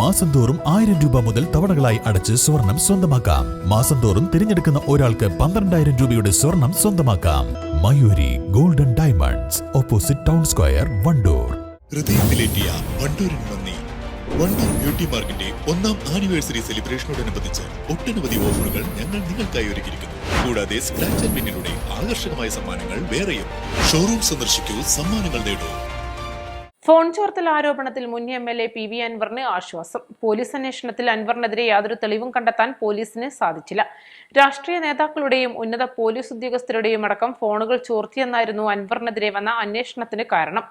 മാസം തോറും 1000 രൂപ മുതൽ തവണകളായി അടച്ച് സ്വർണം സ്വന്തമാക്കാം. മാസം തോറും തിരഞ്ഞെടുക്കുന്ന ഒരാൾക്ക് 12,000 രൂപയുടെ സ്വർണം സ്വന്തമാക്കാം. Mayuri golden diamonds, opposite town square, Wandoor. ഹൃദയത്തിലേറ്റിയ വണ്ടൂരിന് നന്ദി. വണ്ടൂർ ബ്യൂട്ടി പാർക്കിന്റെ 1ാം ആനിവേഴ്സറി സെലിബ്രേഷനോടനുബന്ധിച്ച് ഒട്ടനവധി ഓഫറുകൾ ഞങ്ങൾ നിങ്ങൾക്കായി ഒരുക്കിയിരിക്കുന്നു. കൂടാതെ സ്ക്രാച്ച് ആൻഡ് വിന്നിലൂടെ ആകർഷകമായ സമ്മാനങ്ങൾ വേറെയും. ഷോറൂം സന്ദർശിക്കൂ, സമ്മാനങ്ങൾ നേടൂ. ഫോൺ ചോർത്തൽ ആരോപണത്തിൽ മുൻ MLA PV അൻവറിന് ആശ്വാസം. പോലീസ് അന്വേഷണത്തിൽ അൻവറിനെതിരെ യാതൊരു തെളിവും കണ്ടെത്താൻ പോലീസിന് സാധിച്ചില്ല. രാഷ്ട്രീയ നേതാക്കളുടെയും ഉന്നത പോലീസ് ഉദ്യോഗസ്ഥരുടെയും അടക്കം ഫോണുകൾ ചോർത്തിയെന്നായിരുന്നു അൻവറിനെതിരെ വന്ന അന്വേഷണത്തിന് കാരണം.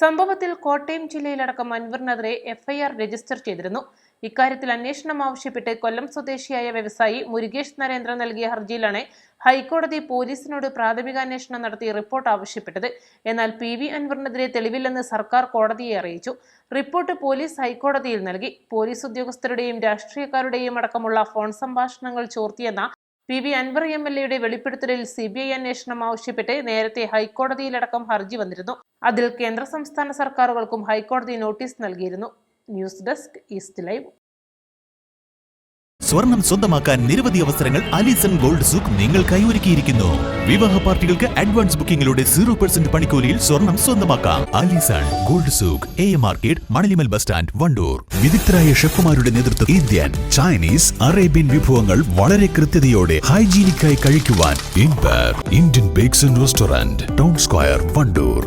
സംഭവത്തിൽ കോട്ടയം ജില്ലയിലടക്കം അൻവറിനെതിരെ FIR രജിസ്റ്റർ ചെയ്തിരുന്നു. ഇക്കാര്യത്തിൽ അന്വേഷണം ആവശ്യപ്പെട്ട് കൊല്ലം സ്വദേശിയായ വ്യവസായി മുരുകേഷ് നരേന്ദ്രൻ നൽകിയ ഹർജിയിലാണ് ഹൈക്കോടതി പോലീസിനോട് പ്രാഥമിക അന്വേഷണം നടത്തി റിപ്പോർട്ട് ആവശ്യപ്പെട്ടത്. എന്നാൽ PV അൻവറിനെതിരെ തെളിവില്ലെന്ന് സർക്കാർ കോടതിയെ അറിയിച്ചു. റിപ്പോർട്ട് പോലീസ് ഹൈക്കോടതിയിൽ നൽകി. പോലീസ് ഉദ്യോഗസ്ഥരുടെയും രാഷ്ട്രീയക്കാരുടെയും അടക്കമുള്ള ഫോൺ സംഭാഷണങ്ങൾ ചോർത്തിയെന്ന PV അൻവർ MLAയുടെ വെളിപ്പെടുത്തലിൽ CBI അന്വേഷണം ആവശ്യപ്പെട്ട് നേരത്തെ ഹൈക്കോടതിയിലടക്കം ഹർജി വന്നിരുന്നു. അതിൽ കേന്ദ്ര സംസ്ഥാന സർക്കാരുകൾക്കും ഹൈക്കോടതി നോട്ടീസ് നൽകിയിരുന്നു. News desk east live. സ്വർണം സ്വന്തമാക്കാൻ നിരവധി അവസരങ്ങൾ അലിസൺ ഗോൾഡ് സൂക്ക് നിങ്ങൾക്കായി ഒരുക്കിയിരിക്കുന്നു. വിവാഹ പാർട്ടികൾക്ക് അഡ്വാൻസ് ബുക്കിംഗിലൂടെ 0% പണിക്കൂലിയിൽ സ്വർണം സ്വന്തമാക്കാം. Alison gold souk, AM market, Manalimal bus stand, Wandoor. വിദഗ്ധരായ ഷെഫുമാരുടെ നേതൃത്വം ഇന്ത്യൻ, ചൈനീസ്, അറേബ്യൻ വിഭവങ്ങൾ വളരെ കൃത്യതയോടെ ഹൈജീനിക്കായി കഴിക്കുവാൻ Indian bakes and restaurant, town square, Wandoor.